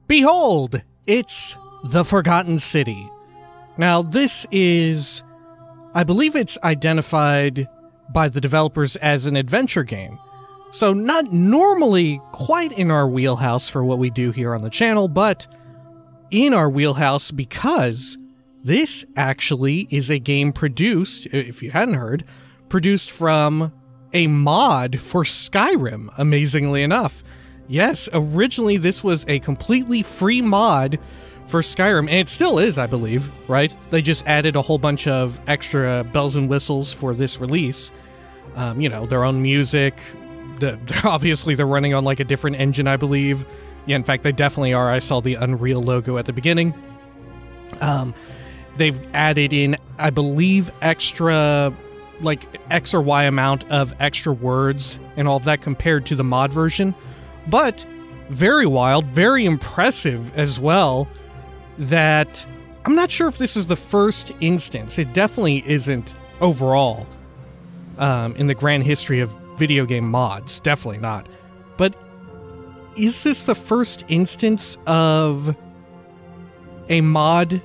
Behold, it's The Forgotten City. Now, this is, I believe it's identified by the developers as an adventure game. So not normally quite in our wheelhouse for what we do here on the channel, but in our wheelhouse because this actually is a game produced, if you hadn't heard, produced from a mod for Skyrim, amazingly enough. Yes, originally this was a completely free mod for Skyrim, and it still is, I believe, right? They just added a whole bunch of extra bells and whistles for this release. You know, their own music. Obviously, they're running on like a different engine, I believe. Yeah, in fact, they definitely are. I saw the Unreal logo at the beginning. They've added in, I believe, extra, like, X or Y amount of extra words and all of that compared to the mod version. But very wild, very impressive as well, that I'm not sure if this is the first instance. It definitely isn't overall in the grand history of video game mods. Definitely not. But is this the first instance of a mod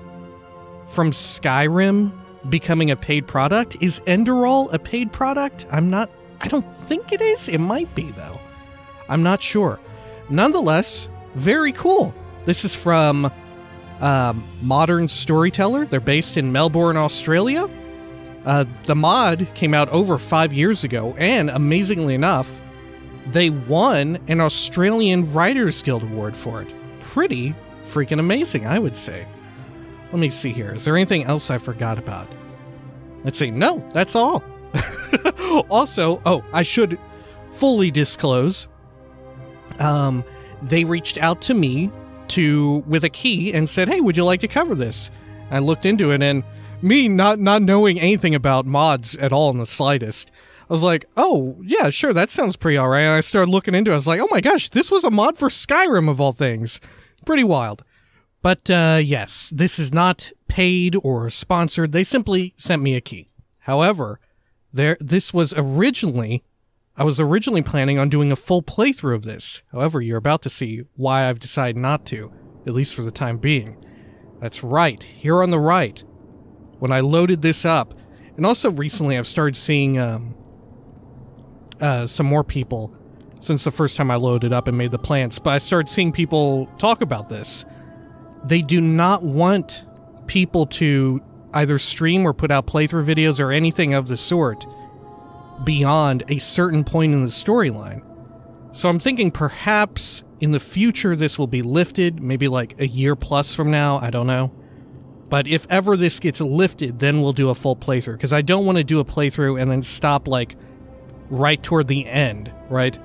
from Skyrim becoming a paid product? Is Enderal a paid product? I don't think it is. It might be, though. I'm not sure. Nonetheless, very cool. This is from Modern Storyteller. They're based in Melbourne, Australia. The mod came out over 5 years ago, and amazingly enough, they won an Australian Writers Guild Award for it. Pretty freaking amazing, I would say. Let me see here. Is there anything else I forgot about? Let's see. No, that's all. Also, oh, I should fully disclose, they reached out to me with a key and said, hey, would you like to cover this? I looked into it, and me not knowing anything about mods at all in the slightest, I was like, oh, yeah, sure, that sounds pretty alright. And I started looking into it. I was like, oh my gosh, this was a mod for Skyrim of all things. Pretty wild. But, yes, this is not paid or sponsored. They simply sent me a key. However, this was originally, I was originally planning on doing a full playthrough of this. However, you're about to see why I've decided not to, at least for the time being. That's right, here on the right. When I loaded this up, and also recently I've started seeing some more people since the first time I loaded up and made the plans, but I started seeing people talk about this. They do not want people to either stream or put out playthrough videos or anything of the sort beyond a certain point in the storyline. So I'm thinking perhaps in the future this will be lifted, maybe like a year plus from now, I don't know. But if ever this gets lifted, then we'll do a full playthrough, because I don't want to do a playthrough and then stop, like, right toward the end, right?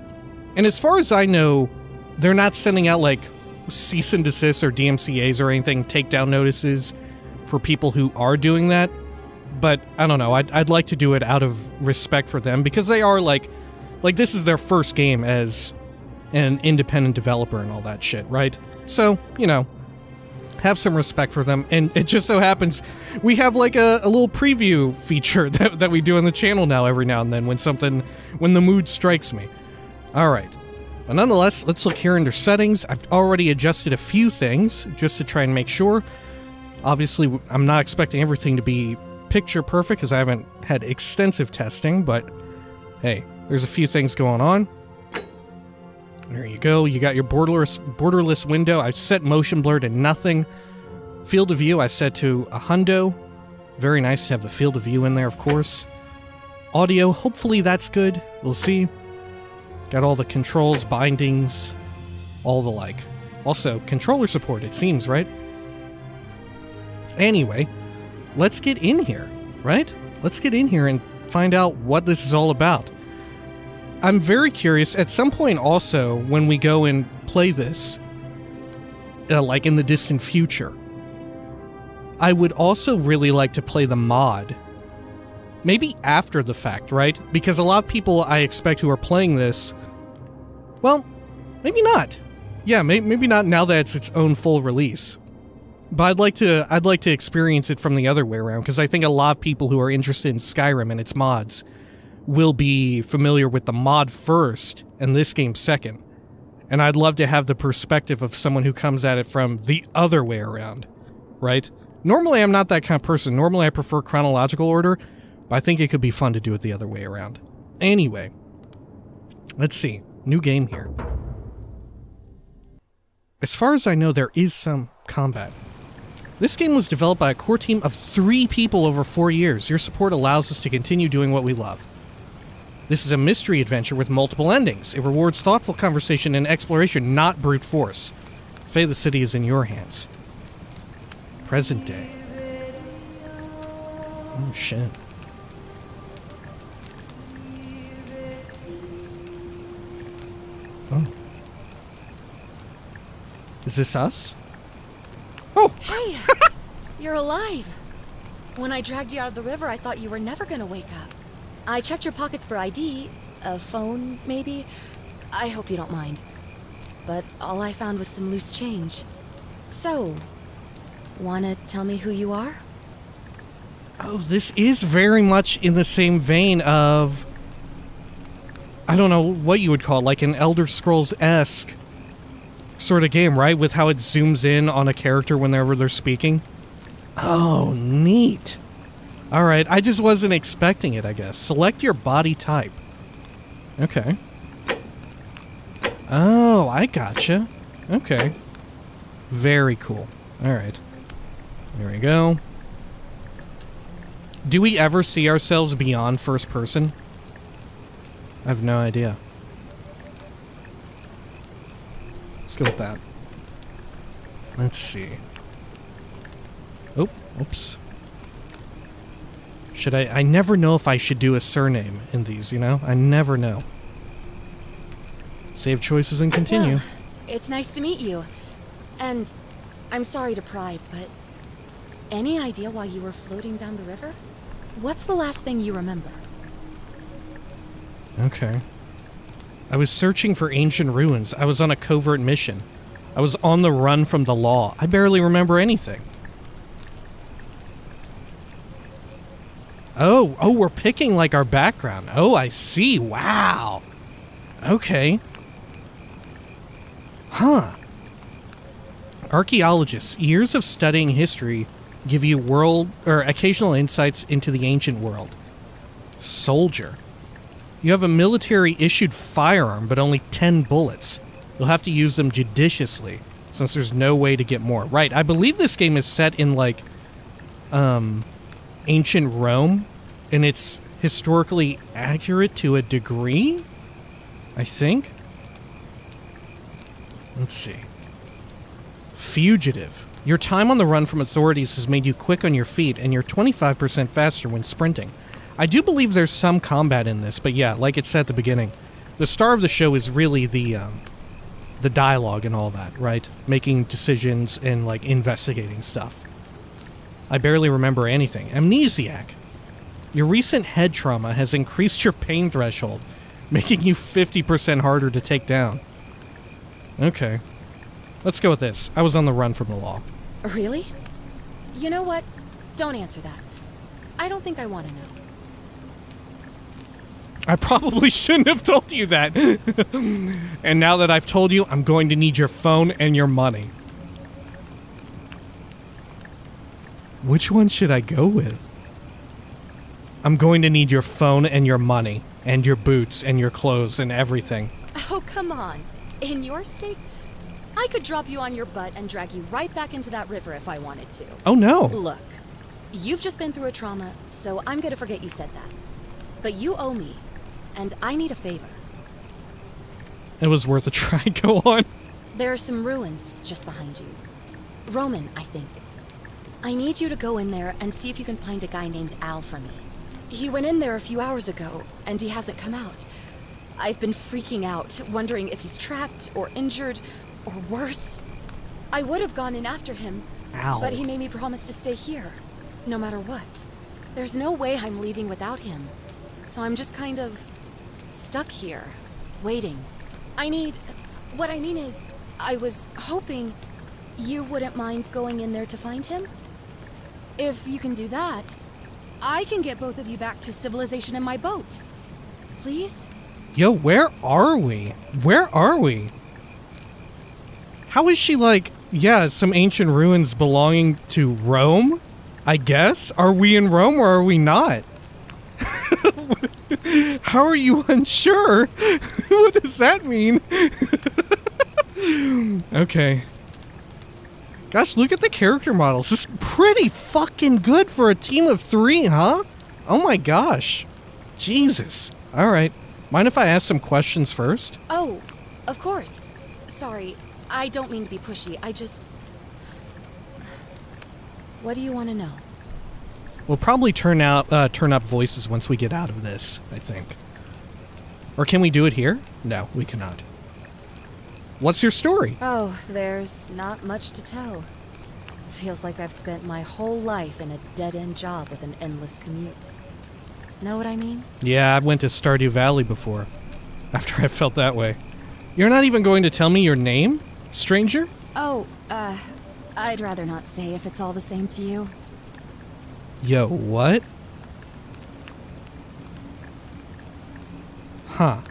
And as far as I know, they're not sending out, like, cease and desist or DMCAs or anything, takedown notices for people who are doing that. But, I don't know, I'd like to do it out of respect for them, because they are, like, this is their first game as an independent developer and all that shit, right? So, you know, have some respect for them. And it just so happens we have like a little preview feature that we do on the channel now every now and then when the mood strikes me. Alright. But nonetheless, let's look here under settings. I've already adjusted a few things just to try and make sure. Obviously, I'm not expecting everything to be picture perfect because I haven't had extensive testing, but hey, there's a few things going on. There you go. You got your borderless window. I set motion blur to nothing. Field of view I set to a hundo. Very nice to have the field of view in there, of course. Audio, hopefully that's good. We'll see. Got all the controls, bindings, all the like. Also, controller support, it seems, right? Anyway, let's get in here, right? Let's get in here and find out what this is all about. I'm very curious, at some point also, when we go and play this, like in the distant future, I would also really like to play the mod. Maybe after the fact, right? Because a lot of people I expect who are playing this, well, maybe not. Yeah, maybe not now that it's its own full release. But I'd like to experience it from the other way around, because I think a lot of people who are interested in Skyrim and its mods will be familiar with the mod first and this game second. And I'd love to have the perspective of someone who comes at it from the other way around, right? Normally, I'm not that kind of person. Normally, I prefer chronological order, but I think it could be fun to do it the other way around. Anyway, let's see. New game here. As far as I know, there is some combat. This game was developed by a core team of 3 people over 4 years. Your support allows us to continue doing what we love. This is a mystery adventure with multiple endings. It rewards thoughtful conversation and exploration, not brute force. Fate of the city is in your hands. Present day. Oh, shit. Oh. Is this us? Oh! Hey! You're alive! When I dragged you out of the river, I thought you were never gonna wake up. I checked your pockets for ID, a phone, maybe. I hope you don't mind. But all I found was some loose change. So, wanna tell me who you are? Oh, this is very much in the same vein of... I don't know what you would call it, like an Elder Scrolls-esque sort of game, right? With how it zooms in on a character whenever they're speaking. Oh, neat. Alright, I just wasn't expecting it, I guess. Select your body type. Okay. Oh, I gotcha. Okay. Very cool. Alright. There we go. Do we ever see ourselves beyond first person? I have no idea. Let's go with that. Let's see. Oh, oops. Should I never know if I should do a surname in these, you know? I never know. Save choices and continue. Well, it's nice to meet you. And I'm sorry to pry, but any idea why you were floating down the river? What's the last thing you remember? Okay. I was searching for ancient ruins. I was on a covert mission. I was on the run from the law. I barely remember anything. Oh, we're picking, like, our background. Oh, I see. Wow. Okay. Huh. Archaeologists, years of studying history give you occasional insights into the ancient world. Soldier. You have a military-issued firearm, but only 10 bullets. You'll have to use them judiciously, since there's no way to get more. Right, I believe this game is set in, like, ancient Rome, and it's historically accurate to a degree, I think. Let's see. Fugitive. Your time on the run from authorities has made you quick on your feet, and you're 25% faster when sprinting. I do believe there's some combat in this, but yeah, like it said at the beginning, the star of the show is really the dialogue and all that, right? Making decisions and, like, investigating stuff. I barely remember anything. Amnesiac. Your recent head trauma has increased your pain threshold, making you 50% harder to take down. Okay. Let's go with this. I was on the run from the law. Really? You know what? Don't answer that. I don't think I want to know. I probably shouldn't have told you that. And now that I've told you, I'm going to need your phone and your money. Which one should I go with? I'm going to need your phone and your money, and your boots and your clothes and everything. Oh, come on. In your state, I could drop you on your butt and drag you right back into that river if I wanted to. Oh, no. Look, you've just been through a trauma, so I'm gonna forget you said that. But you owe me, and I need a favor. It was worth a try. Go on. There are some ruins just behind you. Roman, I think. I need you to go in there and see if you can find a guy named Al for me. He went in there a few hours ago, and he hasn't come out. I've been freaking out, wondering if he's trapped, or injured, or worse. I would have gone in after him, Al. But he made me promise to stay here, no matter what. There's no way I'm leaving without him, so I'm just kind of stuck here, waiting. What I mean is, I was hoping you wouldn't mind going in there to find him. If you can do that, I can get both of you back to civilization in my boat. Please? Yo, where are we? Where are we? How is she like, yeah, some ancient ruins belonging to Rome? I guess? Are we in Rome or are we not? How are you unsure? What does that mean? Okay. Gosh, look at the character models. This is pretty fucking good for a team of 3, huh? Oh my gosh. Jesus. Alright. Mind if I ask some questions first? Oh, of course. Sorry, I don't mean to be pushy. I just... What do you want to know? We'll probably turn up voices once we get out of this, I think. Or can we do it here? No, we cannot. What's your story? Oh, there's not much to tell. Feels like I've spent my whole life in a dead-end job with an endless commute. Know what I mean? Yeah, I went to Stardew Valley before. After I felt that way. You're not even going to tell me your name, stranger? Oh, I'd rather not say if it's all the same to you. Yo, what? Huh.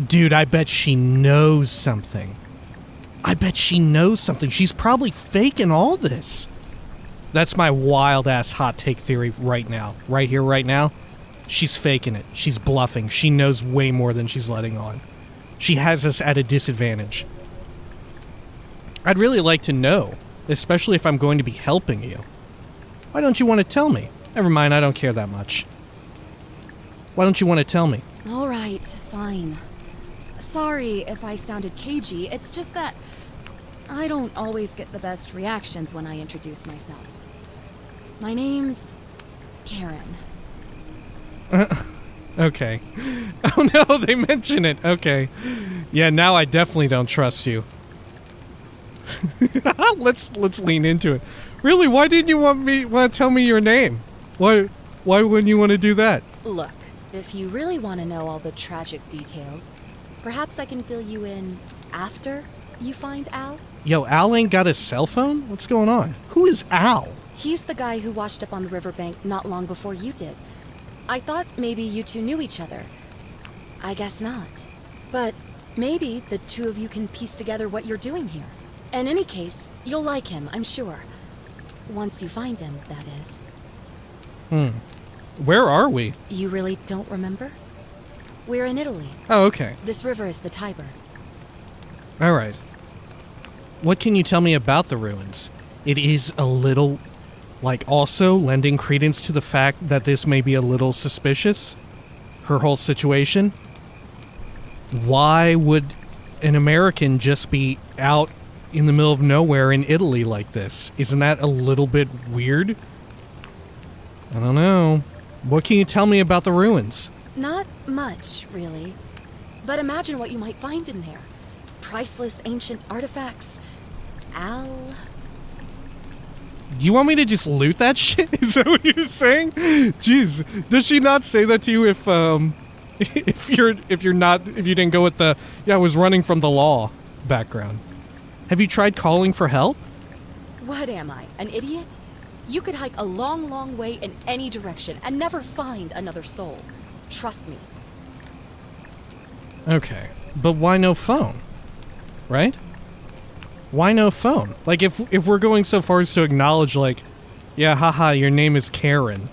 Dude, I bet she knows something. I bet she knows something. She's probably faking all this. That's my wild-ass hot take theory right now. Right here, right now. She's faking it. She's bluffing. She knows way more than she's letting on. She has us at a disadvantage. I'd really like to know, especially if I'm going to be helping you. Why don't you want to tell me? Never mind, I don't care that much. Why don't you want to tell me? All right, fine. Sorry if I sounded cagey. It's just that I don't always get the best reactions when I introduce myself. My name's Karen. Okay. Oh no, they mention it. Okay. Yeah, now I definitely don't trust you. Let's lean into it. Really, why didn't you want to tell me your name? Why wouldn't you want to do that? Look, if you really want to know all the tragic details, perhaps I can fill you in after you find Al? Yo, Al ain't got a cell phone? What's going on? Who is Al? He's the guy who washed up on the riverbank not long before you did. I thought maybe you two knew each other. I guess not. But maybe the two of you can piece together what you're doing here. In any case, you'll like him, I'm sure. Once you find him, that is. Where are we? You really don't remember? We're in Italy. Oh, okay. This river is the Tiber. Alright. What can you tell me about the ruins? It is a little... like, also lending credence to the fact that this may be a little suspicious. Her whole situation. Why would an American just be out in the middle of nowhere in Italy like this? Isn't that a little bit weird? I don't know. What can you tell me about the ruins? Not much, really. But imagine what you might find in there. Priceless ancient artifacts. Al... You want me to just loot that shit? Is that what you're saying? Jeez, does she not say that to you if you didn't go with the I was running from the law background? Have you tried calling for help? What am I, an idiot? You could hike a long, long way in any direction and never find another soul. Trust me. Okay, but why no phone? Right? Why no phone? Like, if we're going so far as to acknowledge, like, yeah, haha, your name is Karen.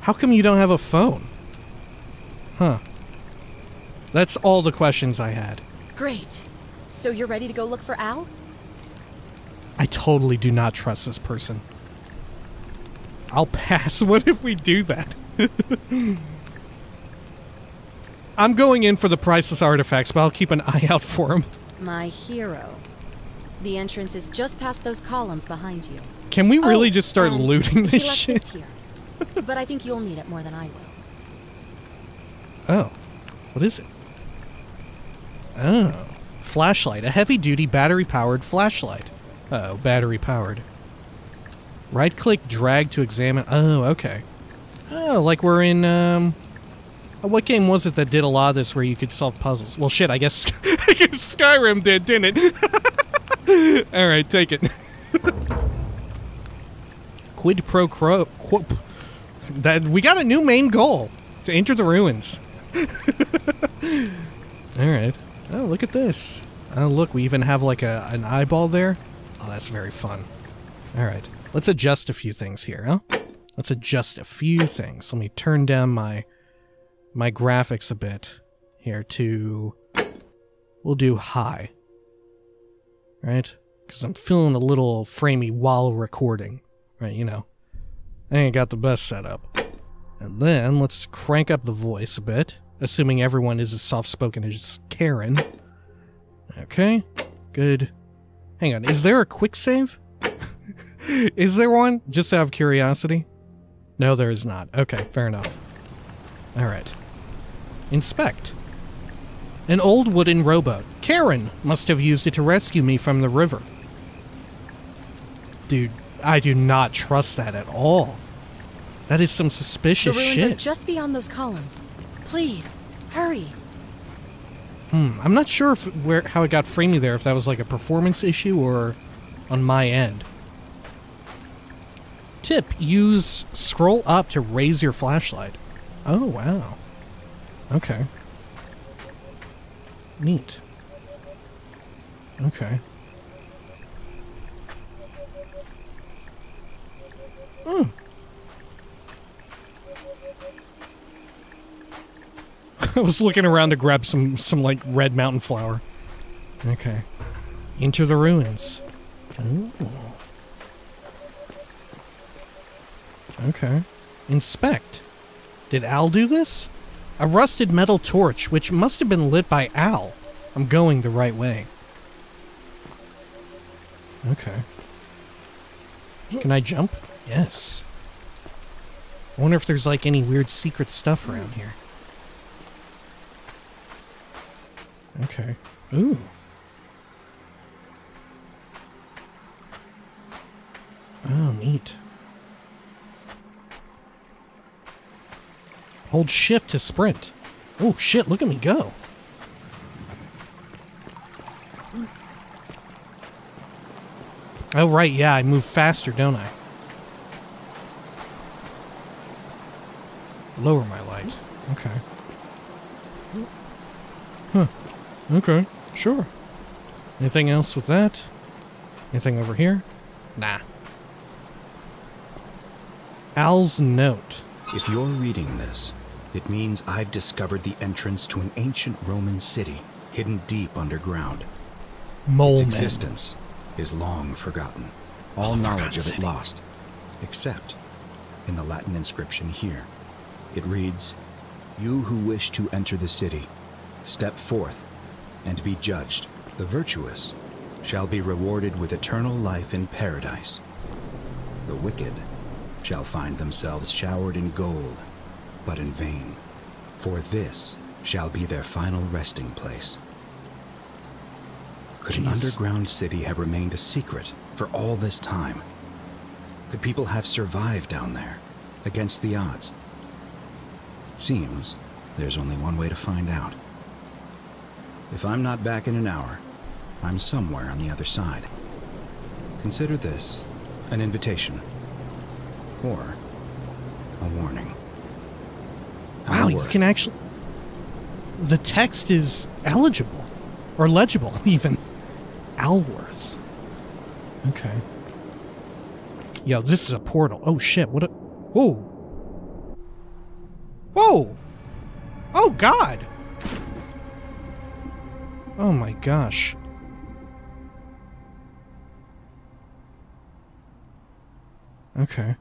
How come you don't have a phone? Huh. That's all the questions I had. Great. So you're ready to go look for Al? I totally do not trust this person. I'll pass. What if we do that? I'm going in for the priceless artifacts, but I'll keep an eye out for them. My hero. The entrance is just past those columns behind you. Can we really just start looting this shit? This here. But I think you'll need it more than I will. Oh. What is it? Oh. Flashlight. A heavy-duty battery-powered flashlight. Uh-oh, battery-powered. Right-click, drag to examine... Oh, okay. Oh, like we're in, what game was it that did a lot of this where you could solve puzzles? Well, shit, I guess Skyrim did, didn't it? Alright, take it. Quid pro quo. That we got a new main goal. To enter the ruins. Alright. Oh, look at this. Oh, look, we even have like an eyeball there. Oh, that's very fun. All right, let's adjust a few things here, huh? Let's adjust a few things. Let me turn down my graphics a bit here to... We'll do high. Right? Because I'm feeling a little framey while recording. Right, you know. I ain't got the best setup. And then let's crank up the voice a bit. Assuming everyone is as soft-spoken as Karen. Okay, good. Hang on, is there a quick save? Is there one? Just out of curiosity? No, there is not. Okay, fair enough. Alright. Inspect. An old wooden rowboat. Karen must have used it to rescue me from the river. Dude, I do not trust that at all. That is some suspicious shit. The ruins are just beyond those columns. Please, hurry. I'm not sure if how it got framey there, if that was like a performance issue or on my end. Tip, use scroll up to raise your flashlight. Oh, wow. Okay. Neat. Okay. Hmm. I was looking around to grab some like red mountain flower. Okay. Enter the ruins. Ooh. Okay. Inspect. Did Al do this? A rusted metal torch, which must have been lit by Al. I'm going the right way. Okay. Can I jump? Yes. I wonder if there's like any weird secret stuff around here. Okay. Ooh. Oh, neat. Hold shift to sprint. Oh shit, look at me go. Oh right, yeah, I move faster, don't I? Lower my light. Okay. Huh. Okay, sure. Anything else with that? Anything over here? Nah. Al's note. If you're reading this, it means I've discovered the entrance to an ancient Roman city hidden deep underground. Its existence is long forgotten. All knowledge of it lost, except in the Latin inscription here. It reads, "You who wish to enter the city, step forth and be judged. The virtuous shall be rewarded with eternal life in paradise. The wicked shall find themselves showered in gold, but in vain, for this shall be their final resting place." Could an underground city have remained a secret for all this time? Could people have survived down there, against the odds? It seems there's only one way to find out. If I'm not back in an hour, I'm somewhere on the other side. Consider this an invitation. Or a warning. Wow, you can actually... The text is eligible. Or legible, even. Alworth. Okay. Yo, this is a portal. Oh, shit. What a... Whoa. Whoa! Oh, God! Oh, my gosh. Okay.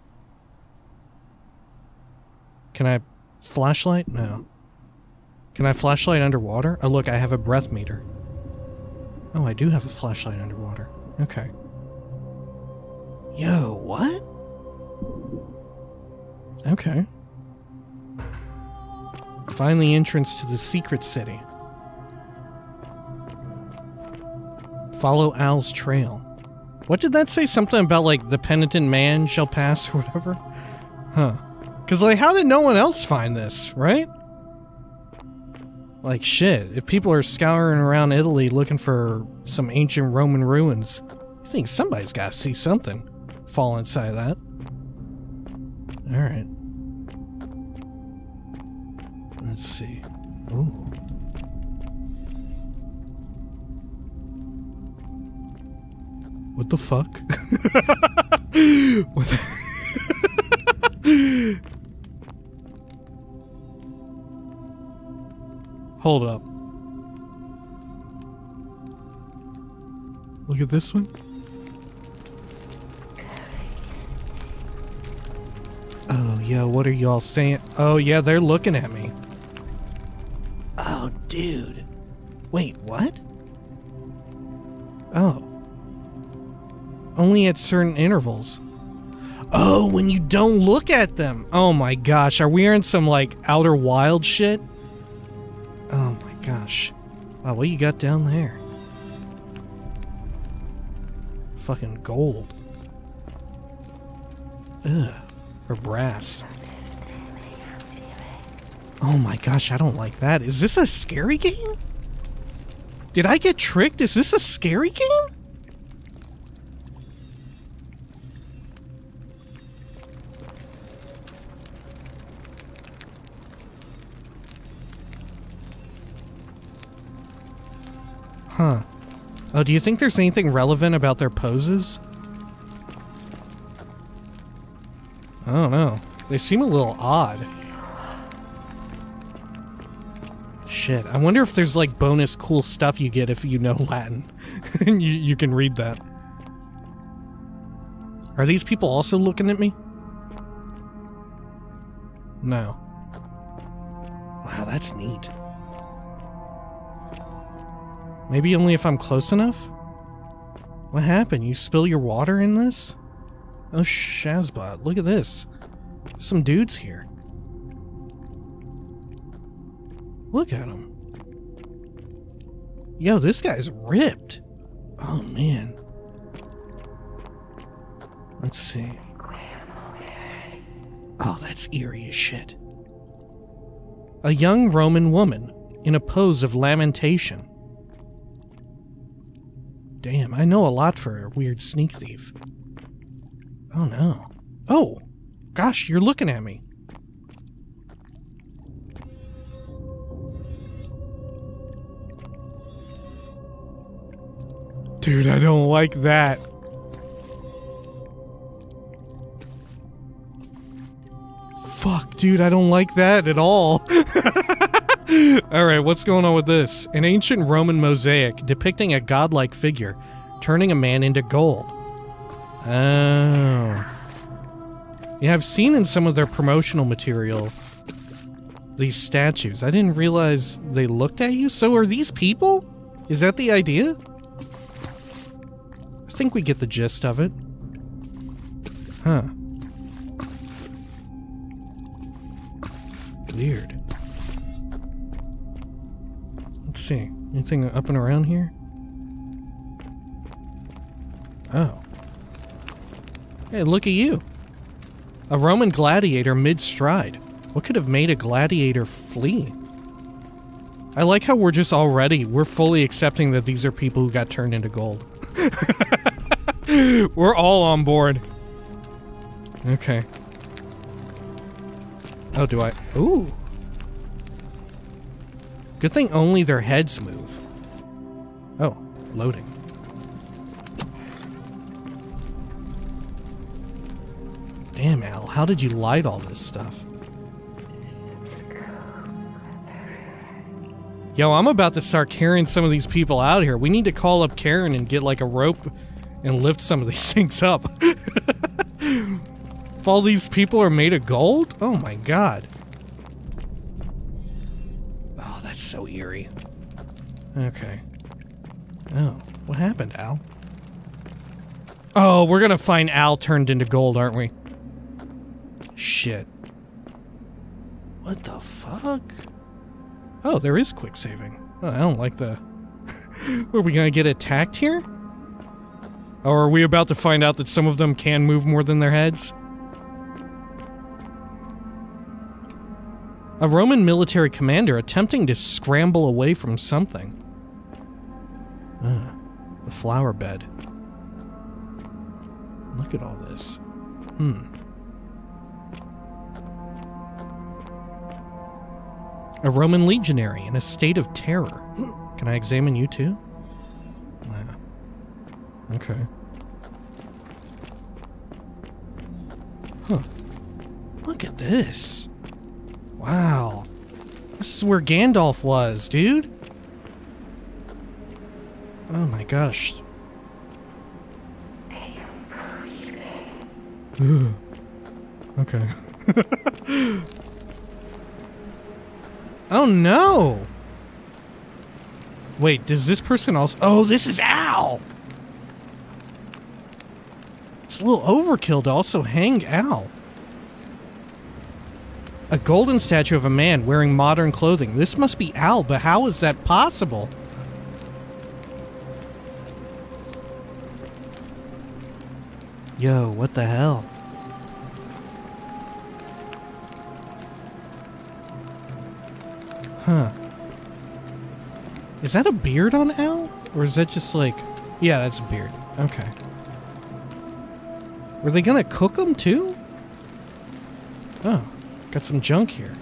Can I flashlight? No. Can I flashlight underwater? Oh, look, I have a breath meter. Oh, I do have a flashlight underwater. Okay. Yo, what? Okay. Find the entrance to the secret city. Follow Al's trail. What did that say? Something about, like, the penitent man shall pass or whatever? Huh. Because, like, how did no one else find this, right? Like, shit, if people are scouring around Italy looking for some ancient Roman ruins, you think somebody's got to see something fall inside of that. Alright. Let's see. Ooh. What the fuck? What the Hold up. Look at this one. Oh, yeah, what are y'all saying? Oh, yeah, they're looking at me. Oh, dude. Wait, what? Oh. Only at certain intervals. Oh, when you don't look at them. Oh my gosh, are we in some, like, Outer Wild shit? Oh my gosh. Wow, what you got down there? Fucking gold. Ugh. Or brass. Oh my gosh, I don't like that. Is this a scary game? Did I get tricked? Is this a scary game? Huh. Oh, do you think there's anything relevant about their poses? I don't know. They seem a little odd. Shit, I wonder if there's like bonus cool stuff you get if you know Latin. And you can read that. Are these people also looking at me? No. Wow, that's neat. Maybe only if I'm close enough? What happened? You spill your water in this? Oh, Shazbot, look at this. There's some dudes here. Look at him. Yo, this guy's ripped. Oh, man. Let's see. Oh, that's eerie as shit. A young Roman woman in a pose of lamentation. Damn, I know a lot for a weird sneak thief. Oh no. Oh! Gosh, you're looking at me. Dude, I don't like that. Fuck, dude, I don't like that at all. Alright, what's going on with this? An ancient Roman mosaic depicting a godlike figure turning a man into gold. Oh. Yeah, I've seen in some of their promotional material these statues. I didn't realize they looked at you. So are these people? Is that the idea? I think we get the gist of it. Huh. Weird. Let's see. Anything up and around here? Oh. Hey, look at you. A Roman gladiator mid-stride. What could have made a gladiator flee? I like how we're fully accepting that these are people who got turned into gold. We're all on board. Okay. Oh, do I? Ooh. Good thing only their heads move. Oh, loading. Damn, Al, how did you light all this stuff? Yo, I'm about to start carrying some of these people out here. We need to call up Karen and get like a rope and lift some of these things up. If all these people are made of gold? Oh my god. Oh, that's so eerie. Okay. Oh, what happened, Al? Oh, we're gonna find Al turned into gold, aren't we? Shit. What the fuck? Oh, there is quick saving. Oh, I don't like the... Are we gonna get attacked here? Or are we about to find out that some of them can move more than their heads? A Roman military commander attempting to scramble away from something. The flower bed. Look at all this. A Roman legionary in a state of terror. Can I examine you too? Nah. Okay. Look at this. Wow. This is where Gandalf was, dude. Oh my gosh. Okay. Oh no! Wait, does this person also... Oh, this is Al! It's a little overkill to also hang Al. A golden statue of a man wearing modern clothing. This must be Al, but how is that possible? Yo, what the hell? Huh. Is that a beard on Al? Or is that just like... Yeah, that's a beard. Okay. Were they gonna cook him too? Oh, got some junk here.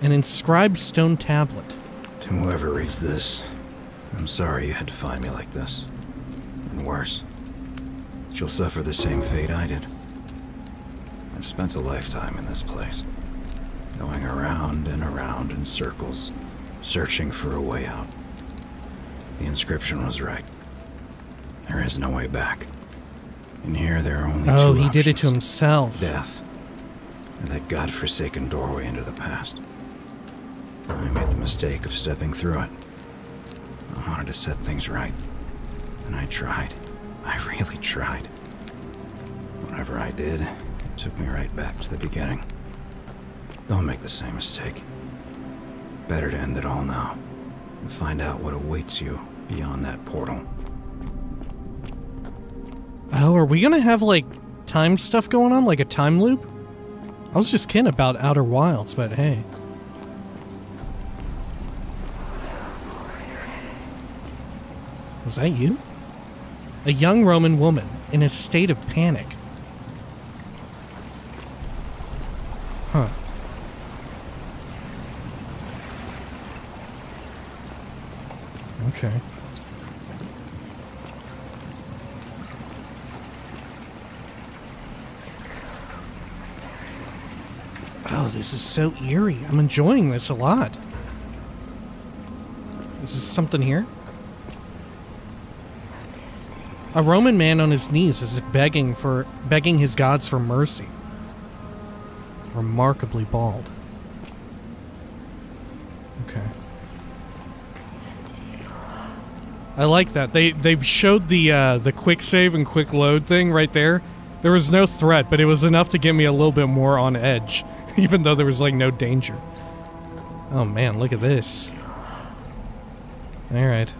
An inscribed stone tablet. To whoever reads this, I'm sorry you had to find me like this. And worse, that you'll suffer the same fate I did. I've spent a lifetime in this place, going around and around in circles, searching for a way out. The inscription was right. There is no way back. In here, there are only two options. he did it to himself. Death, and that godforsaken doorway into the past. I made the mistake of stepping through it. I wanted to set things right, and I tried. I really tried. Whatever I did, it took me right back to the beginning. Don't make the same mistake. Better to end it all now, and find out what awaits you beyond that portal. Oh, are we gonna have, like, time stuff going on? Like a time loop? I was just kidding about Outer Wilds, but hey. Was that you? A young Roman woman in a state of panic. Huh. Okay. Oh, this is so eerie. I'm enjoying this a lot. Is this something here? A Roman man on his knees as if begging his gods for mercy. Remarkably bald. Okay. I like that. They showed the quick save and quick load thing right there. There was no threat, but it was enough to get me a little bit more on edge, even though there was like no danger. Oh man, look at this. All right.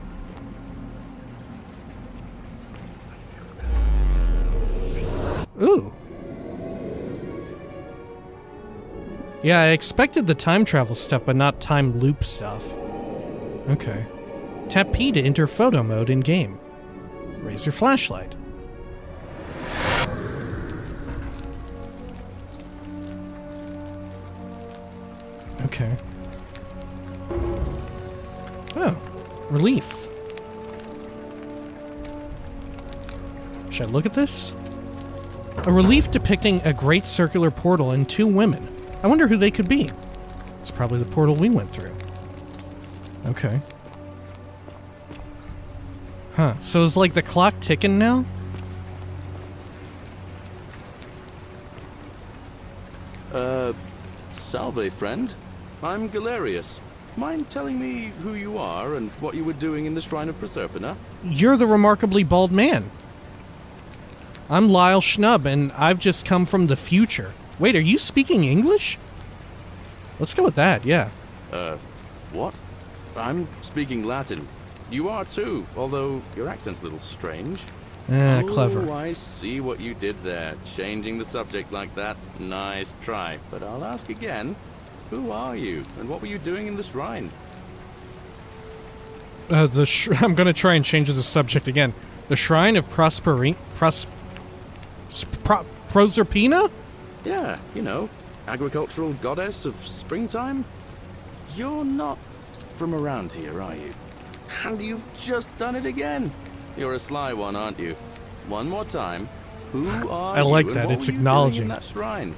Ooh. Yeah, I expected the time travel stuff, but not time loop stuff. Okay. Tap P to enter photo mode in game. Raise your flashlight. Okay. Oh, relief. Should I look at this? A relief depicting a great circular portal and two women. I wonder who they could be. It's probably the portal we went through. Okay. Huh, so is like the clock ticking now? Salve, friend. I'm Galerius. Mind telling me who you are and what you were doing in the Shrine of Proserpina? You're the remarkably bald man. I'm Lyle Schnub, and I've just come from the future. Wait, are you speaking English? Let's go with that, yeah. What? I'm speaking Latin. You are too, although your accent's a little strange. Clever. Oh, I see what you did there. Changing the subject like that. Nice try. But I'll ask again. Who are you, and what were you doing in the shrine? I'm gonna try and change the subject again. The Shrine of Proserpina? Yeah, you know, agricultural goddess of springtime. You're not from around here, are you? And you've just done it again. You're a sly one, aren't you? One more time. Who are I like you, that. and what It's were you acknowledging. doing in that shrine?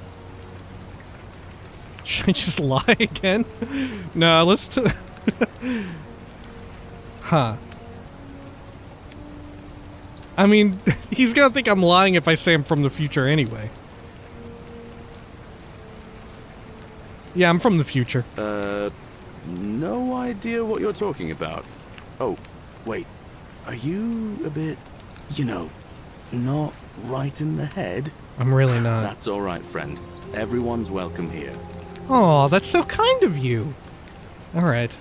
Should I just lie again? No, let's... Huh. I mean, he's gonna think I'm lying if I say I'm from the future anyway. Yeah, I'm from the future. No idea what you're talking about. Oh, wait. Are you a bit, you know, not right in the head? I'm really not. That's all right, friend. Everyone's welcome here. Oh, that's so kind of you. All right.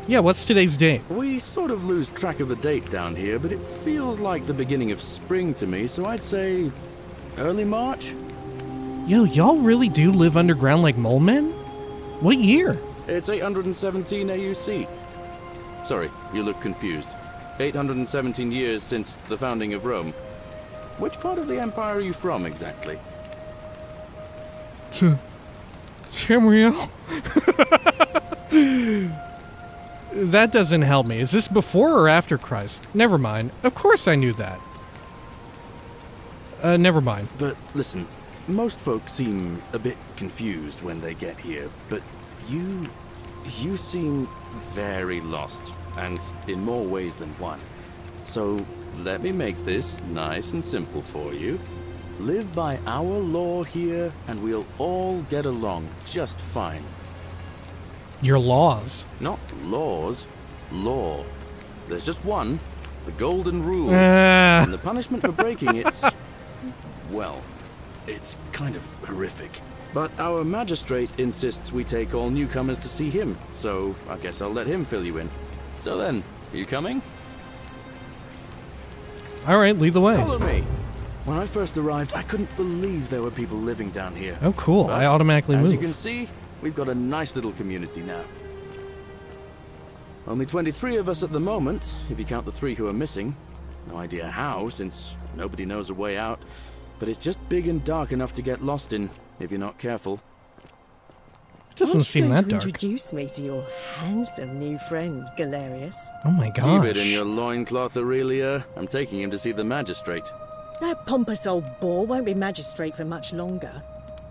Yeah, what's today's date? We sort of lose track of the date down here, but it feels like the beginning of spring to me, so I'd say early March? Yo, y'all really do live underground like mole men? What year? It's 817 AUC. Sorry, you look confused. 817 years since the founding of Rome. Which part of the empire are you from, exactly? Tamriel? That doesn't help me. Is this before or after Christ? Never mind. Of course I knew that. Never mind. But listen, most folks seem a bit confused when they get here, but you seem very lost, and in more ways than one. So let me make this nice and simple for you. Live by our law here, and we'll all get along just fine. Your laws. Not laws, law. There's just one, the golden rule. Ah. And the punishment for breaking it's, well, it's kind of horrific. But our magistrate insists we take all newcomers to see him, so I guess I'll let him fill you in. So then, are you coming? All right, lead the way. Follow me. When I first arrived, I couldn't believe there were people living down here. Oh, cool. But I automatically move. as you can see, we've got a nice little community now. Only 23 of us at the moment, if you count the 3 who are missing. No idea how, since nobody knows a way out. But it's just big and dark enough to get lost in, if you're not careful. It doesn't seem that dark. Introduce me to your handsome new friend, Galerius. Oh my gosh. Keep it in your loincloth, Aurelia. I'm taking him to see the magistrate. That pompous old bore won't be magistrate for much longer.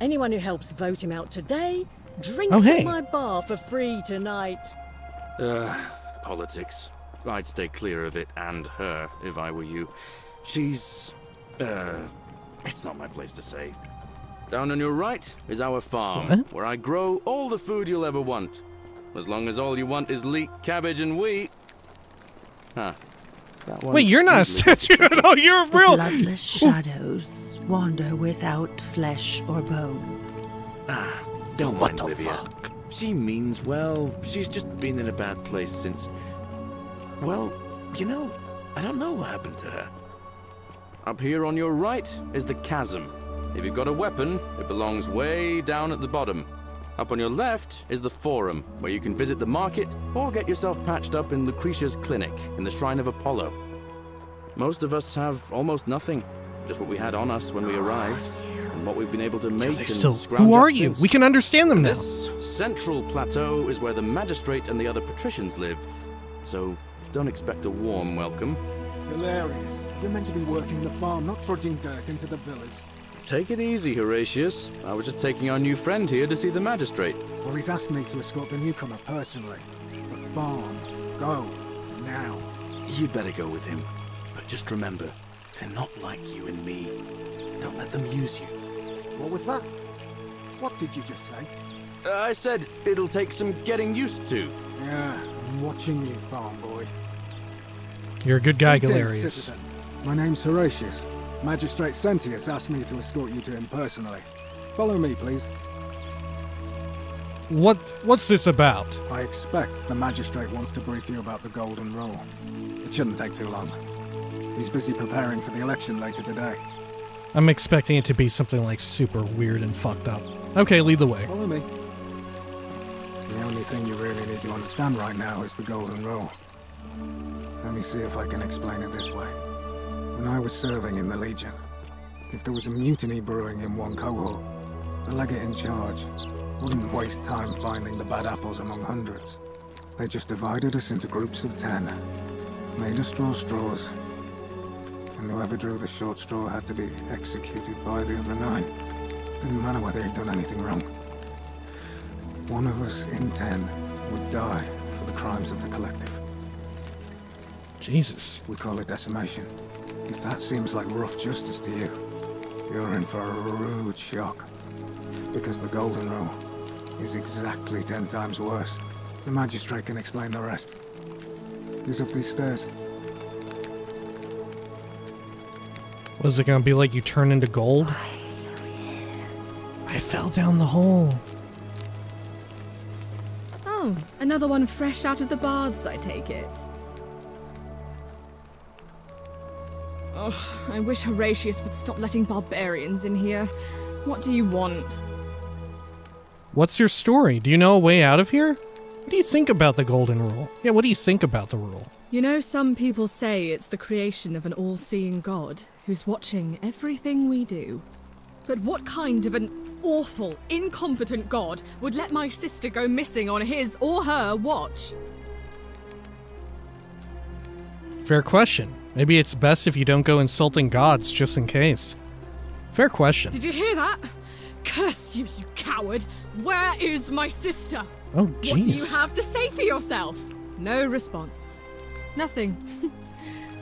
Anyone who helps vote him out today drinks at my bar for free tonight. Politics. I'd stay clear of it and her if I were you. She's, it's not my place to say. Down on your right is our farm, where I grow all the food you'll ever want. As long as all you want is leek, cabbage, and wheat. Huh. Wait, you're not a statue at all. You're a real... Bloodless shadows wander without flesh or bone. Don't mind Olivia. She means well. She's just been in a bad place since... Well, you know, I don't know what happened to her. Up here on your right is the chasm. If you've got a weapon, it belongs way down at the bottom. Up on your left is the forum, where you can visit the market or get yourself patched up in Lucretia's clinic in the Shrine of Apollo. Most of us have almost nothing, just what we had on us when we arrived, and what we've been able to make and scrounge Who are up you? since. We can understand them now. This central plateau is where the magistrate and the other patricians live, so don't expect a warm welcome. Hilarious. You're meant to be working the farm, not trudging dirt into the villas. Take it easy, Horatius. I was just taking our new friend here to see the magistrate. Well, he's asked me to escort the newcomer personally. The farm. Go. Now. You'd better go with him. But just remember, they're not like you and me. Don't let them use you. What was that? What did you just say? I said it'll take some getting used to. Yeah, I'm watching you, farm boy. You're a good guy, Greetings, Galerius. citizen. My name's Horatius. Magistrate Sentius asked me to escort you to him personally. Follow me, please. What's this about? I expect the magistrate wants to brief you about the Golden Rule. It shouldn't take too long. He's busy preparing for the election later today. I'm expecting it to be something like super weird and fucked up. Okay, lead the way. Follow me. The only thing you really need to understand right now is the Golden Rule. Let me see if I can explain it this way. When I was serving in the Legion, if there was a mutiny brewing in one cohort, the legate in charge wouldn't waste time finding the bad apples among hundreds. They just divided us into groups of 10. Made of straws. And whoever drew the short straw had to be executed by the other 9. Didn't matter whether he'd done anything wrong. One of us in 10 would die for the crimes of the collective. Jesus. We call it decimation. If that seems like rough justice to you, you're in for a rude shock. Because the Golden Row is exactly 10 times worse. The magistrate can explain the rest. He's up these stairs. Was it gonna be like you turn into gold? I fell down the hole. Oh, another one fresh out of the baths, I take it. Ugh, I wish Horatius would stop letting barbarians in here. What do you want? What's your story? Do you know a way out of here? What do you think about the Golden Rule? Yeah, what do you think about the rule? You know, some people say it's the creation of an all-seeing god who's watching everything we do. But what kind of an awful, incompetent god would let my sister go missing on his or her watch? Fair question. Maybe it's best if you don't go insulting gods just in case. Fair question. Did you hear that? Curse you, you coward! Where is my sister? Oh, jeez. What do you have to say for yourself? No response. Nothing.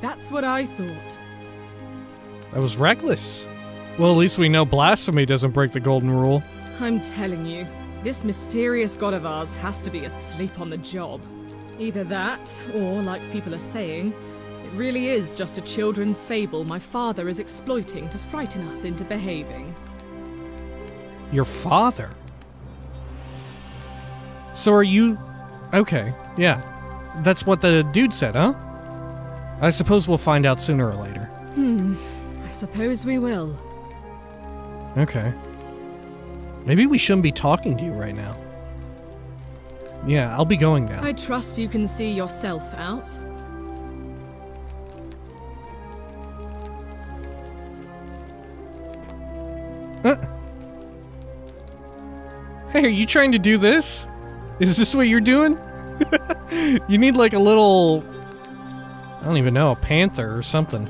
That's what I thought. That was reckless. Well, at least we know blasphemy doesn't break the Golden Rule. I'm telling you, this mysterious god of ours has to be asleep on the job. Either that, or, like people are saying, it really is just a children's fable my father is exploiting to frighten us into behaving. Your father? So are you... Okay, yeah. That's what the dude said, huh? I suppose we'll find out sooner or later. I suppose we will. Okay. Maybe we shouldn't be talking to you right now. Yeah, I'll be going now. I trust you can see yourself out. Hey, are you trying to do this? Is this what you're doing? You need like a little... I don't even know, a panther or something.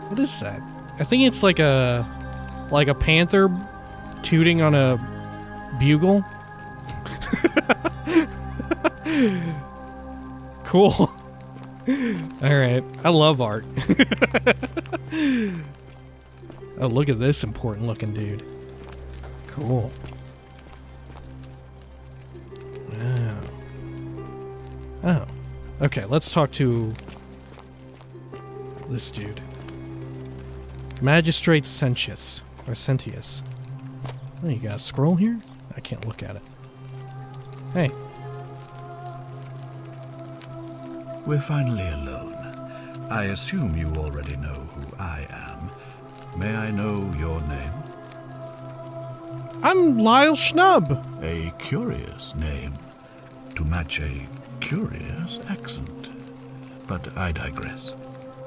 What is that? I think it's like a panther tooting on a bugle. Cool. Alright, I love art. Oh, look at this important looking dude. Cool. Oh. Okay, let's talk to this dude. Magistrate Sentius. Or Sentius. Oh, you got a scroll here? I can't look at it. Hey. We're finally alone. I assume you already know who I am. May I know your name? I'm Lyle Schnub. A curious name to match a curious accent. But I digress.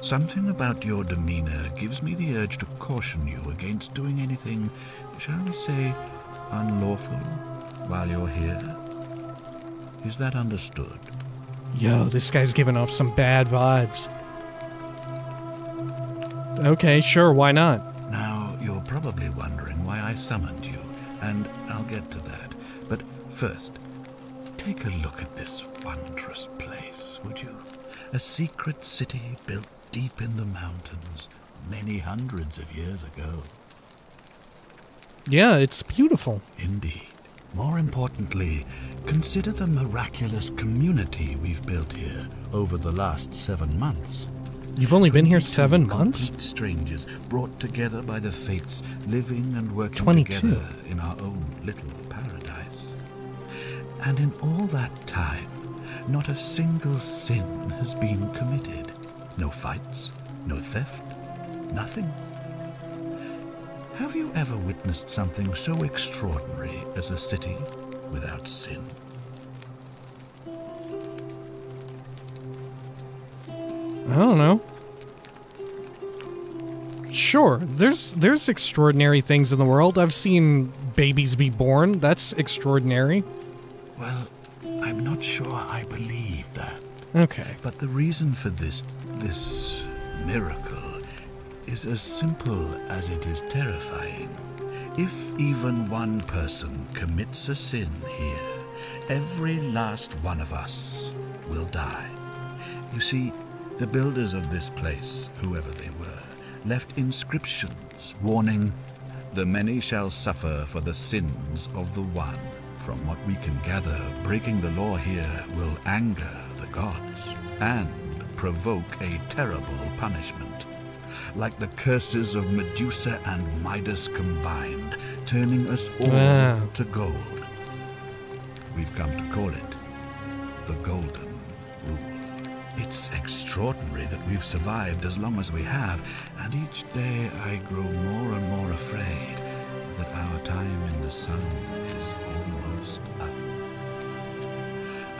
Something about your demeanor gives me the urge to caution you against doing anything, shall we say, unlawful while you're here. Is that understood? Yo, this guy's giving off some bad vibes. Okay, sure, why not? Now, you're probably wondering why I summoned you, and I'll get to that. But first, take a look at this wondrous place, would you? A secret city built deep in the mountains many hundreds of years ago. Yeah, it's beautiful. Indeed. More importantly, consider the miraculous community we've built here over the last 7 months. You've only been here 7 months? Strangers brought together by the fates, living and working 22. together in our own little paradise. And in all that time, not a single sin has been committed. No fights, no theft, nothing. Have you ever witnessed something so extraordinary as a city without sin? I don't know. Sure, there's extraordinary things in the world. I've seen babies be born. That's extraordinary. Well, I'm not sure I believe that. Okay. But the reason for this miracle is as simple as it is terrifying. If even one person commits a sin here, every last one of us will die. You see, the builders of this place, whoever they were, left inscriptions warning, "The many shall suffer for the sins of the one." From what we can gather, breaking the law here will anger the gods and provoke a terrible punishment. Like the curses of Medusa and Midas combined, turning us all to gold. We've come to call it the Golden Rule. It's extraordinary that we've survived as long as we have, and each day I grow more and more afraid that our time in the sun is almost up.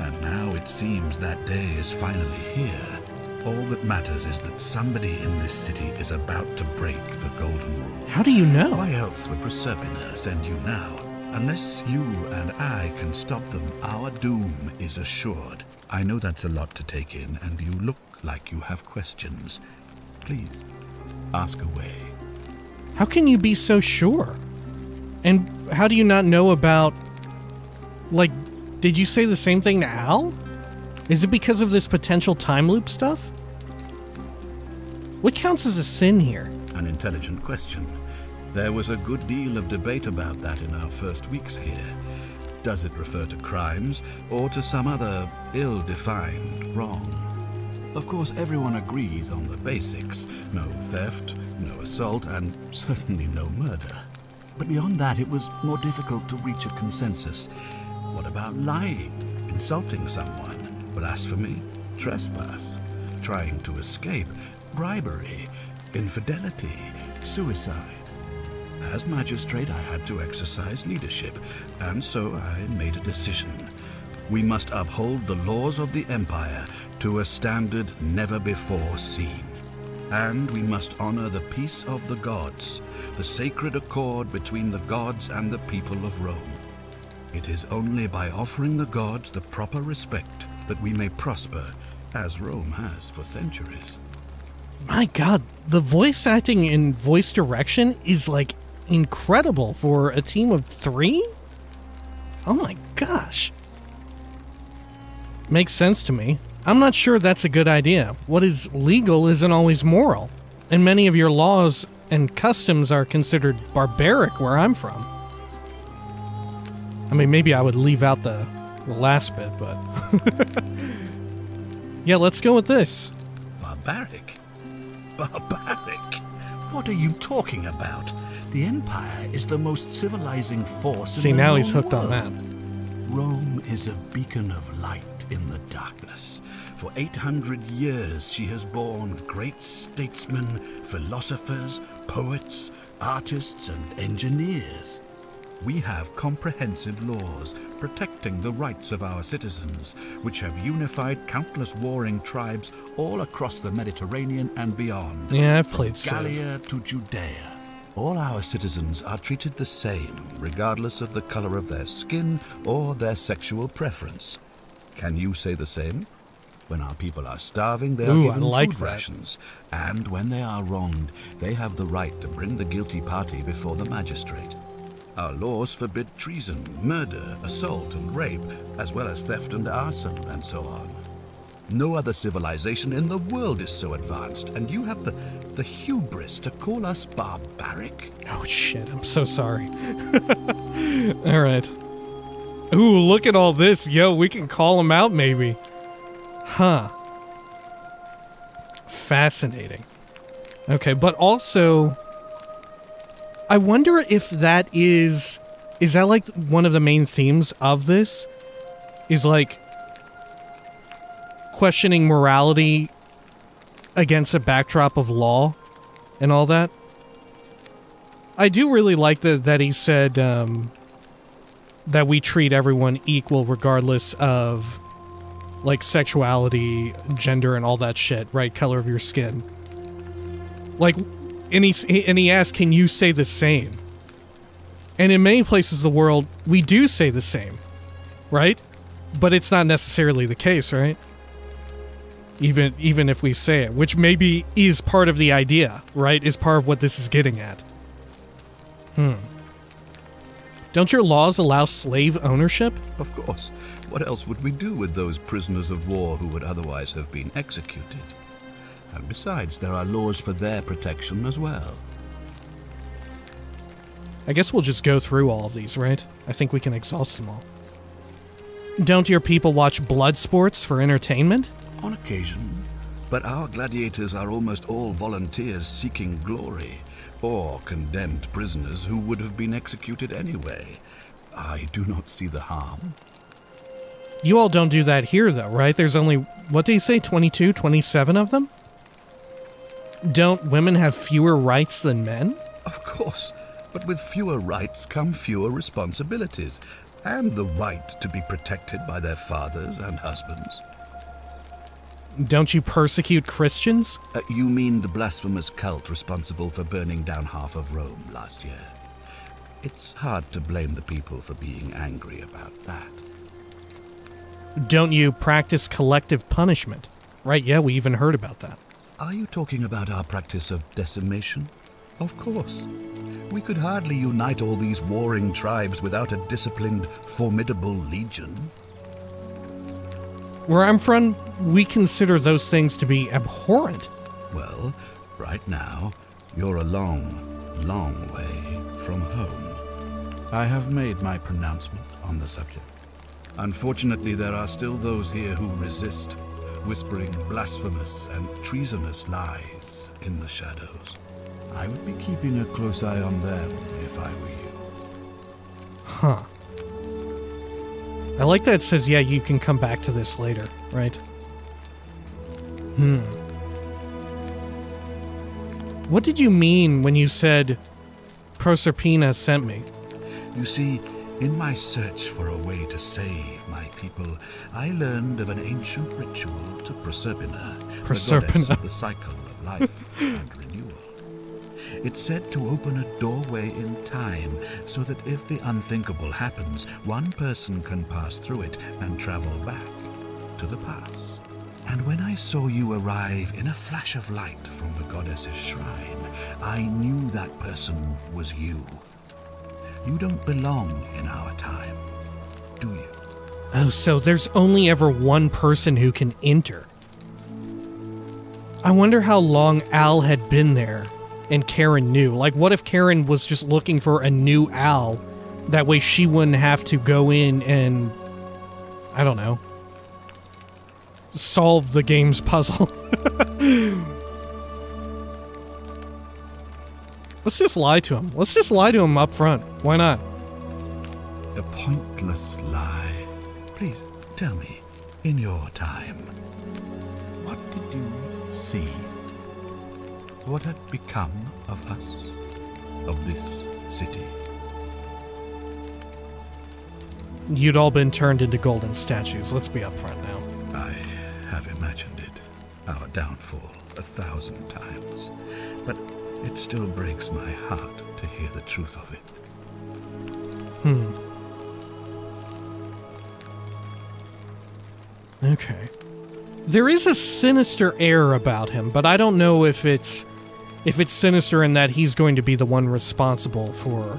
And now it seems that day is finally here. All that matters is that somebody in this city is about to break the Golden Rule. How do you know? Why else would Proserpina send you now? Unless you and I can stop them, our doom is assured. I know that's a lot to take in, and you look like you have questions. Please, ask away. How can you be so sure? And how do you not know about... Like, did you say the same thing to Al? Is it because of this potential time loop stuff? What counts as a sin here? An intelligent question. There was a good deal of debate about that in our first weeks here. Does it refer to crimes or to some other ill-defined wrong? Of course, everyone agrees on the basics. No theft, no assault, and certainly no murder. But beyond that, it was more difficult to reach a consensus. What about lying, insulting someone, blasphemy, trespass, trying to escape, bribery, infidelity, suicide? As magistrate, I had to exercise leadership, and so I made a decision. We must uphold the laws of the Empire to a standard never before seen. And we must honor the peace of the gods, the sacred accord between the gods and the people of Rome. It is only by offering the gods the proper respect that we may prosper, as Rome has for centuries. My God, the voice acting and voice direction is like incredible for a team of 3? Oh my gosh. Makes sense to me. I'm not sure that's a good idea. What is legal isn't always moral, and many of your laws and customs are considered barbaric where I'm from. I mean, maybe I would leave out the last bit, but... Yeah, let's go with this. Barbaric? Barbaric? What are you talking about? The Empire is the most civilizing force See, in the now known he's hooked world. on that. Rome is a beacon of light in the darkness. For 800 years she has borne great statesmen, philosophers, poets, artists, and engineers. We have comprehensive laws protecting the rights of our citizens, which have unified countless warring tribes all across the Mediterranean and beyond. Yeah, I've played From Gallia to Judea. All our citizens are treated the same, regardless of the color of their skin or their sexual preference. Can you say the same? When our people are starving, they are given food rations. And when they are wronged, they have the right to bring the guilty party before the magistrate. Our laws forbid treason, murder, assault, and rape, as well as theft and arson, and so on. No other civilization in the world is so advanced, and you have the hubris to call us barbaric? Oh shit, I'm so sorry. Alright. Ooh, look at all this. Yo, we can call him out maybe. Huh. Fascinating. Okay, but also... I wonder if that is that like one of the main themes of this? Is like questioning morality against a backdrop of law and all that? I do really like that he said that we treat everyone equal regardless of like sexuality, gender, and all that shit, right? Color of your skin. Like... And he asked, can you say the same? And in many places of the world, we do say the same, right? But it's not necessarily the case, right? even if we say it, which maybe is part of the idea, right? Is part of what this is getting at. Don't your laws allow slave ownership? Of course. What else would we do with those prisoners of war who would otherwise have been executed? And besides, there are laws for their protection as well. I guess we'll just go through all of these, right? I think we can exhaust them all. Don't your people watch blood sports for entertainment? On occasion. But our gladiators are almost all volunteers seeking glory, or condemned prisoners who would have been executed anyway. I do not see the harm. You all don't do that here, though, right? There's only, what do you say, 22, 27 of them? Don't women have fewer rights than men? Of course, but with fewer rights come fewer responsibilities, and the right to be protected by their fathers and husbands. Don't you persecute Christians? You mean the blasphemous cult responsible for burning down half of Rome last year? It's hard to blame the people for being angry about that. Don't you practice collective punishment? Right, yeah, we even heard about that. Are you talking about our practice of decimation? Of course. We could hardly unite all these warring tribes without a disciplined, formidable legion. Where I'm from, we consider those things to be abhorrent. Well, right now, you're a long, long way from home. I have made my pronouncement on the subject. Unfortunately, there are still those here who resist, whispering blasphemous and treasonous lies in the shadows. I would be keeping a close eye on them if I were you. Huh. I like that it says, yeah, you can come back to this later, right? What did you mean when you said Proserpina sent me? You see, in my search for a way to save my people, I learned of an ancient ritual to Proserpina, the goddess of the cycle of life and renewal. It's said to open a doorway in time, so that if the unthinkable happens, one person can pass through it and travel back to the past. And when I saw you arrive in a flash of light from the goddess's shrine, I knew that person was you. You don't belong in our time, do you? Oh, so there's only ever one person who can enter. I wonder how long Al had been there and Karen knew. Like, what if Karen was just looking for a new Al? That way she wouldn't have to go in and, I don't know, solve the game's puzzle. Let's just lie to him. Let's just lie to him up front. Why not? A pointless lie. Please, tell me, in your time, what did you see? What had become of us? Of this city? You'd all been turned into golden statues. Let's be upfront now. I have imagined it. Our downfall 1,000 times. But it still breaks my heart to hear the truth of it. Okay. There is a sinister air about him, but I don't know if it's sinister in that he's going to be the one responsible for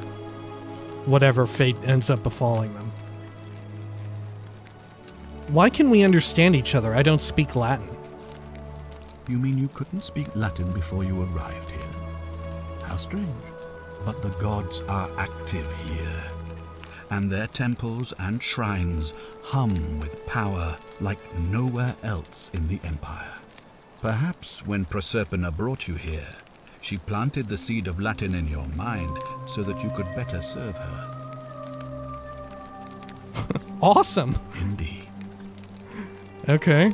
whatever fate ends up befalling them. Why can we understand each other? I don't speak Latin. You mean you couldn't speak Latin before you arrived here? How strange. But the gods are active here, and their temples and shrines hum with power like nowhere else in the Empire. Perhaps when Proserpina brought you here, she planted the seed of Latin in your mind so that you could better serve her. Awesome. Indeed. Okay.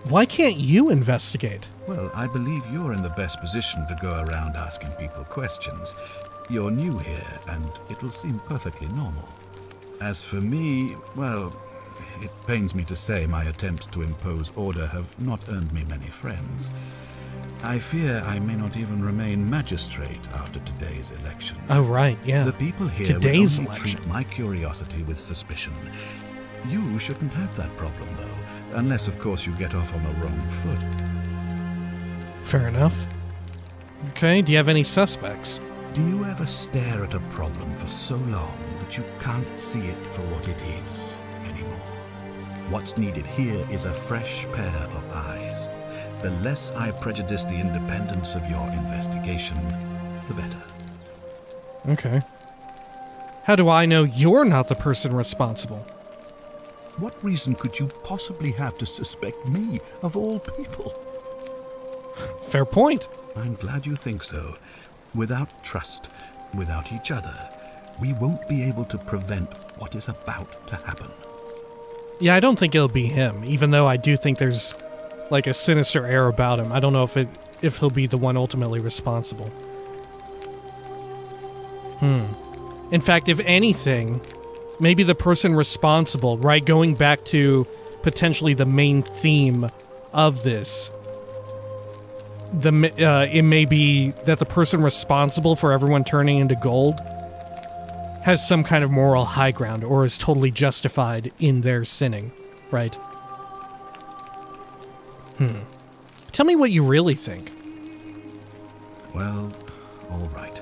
Why can't you investigate? Well, I believe you're in the best position to go around asking people questions. You're new here, and it'll seem perfectly normal. As for me, well, it pains me to say my attempts to impose order have not earned me many friends. I fear I may not even remain magistrate after today's election. Oh, right, yeah. The people here today's will only election. treat my curiosity with suspicion. You shouldn't have that problem, though, unless, of course, you get off on the wrong foot. Fair enough. Okay, do you have any suspects? Do you ever stare at a problem for so long that you can't see it for what it is anymore? What's needed here is a fresh pair of eyes. The less I prejudice the independence of your investigation, the better. Okay. How do I know you're not the person responsible? What reason could you possibly have to suspect me, of all people? Fair point. I'm glad you think so. Without trust, without each other, we won't be able to prevent what is about to happen. Yeah, I don't think it'll be him, even though I do think there's like a sinister air about him. I don't know if he'll be the one ultimately responsible. In fact, if anything, maybe the person responsible, right, going back to potentially the main theme of this, it may be that the person responsible for everyone turning into gold has some kind of moral high ground or is totally justified in their sinning, right? Tell me what you really think. Well, all right.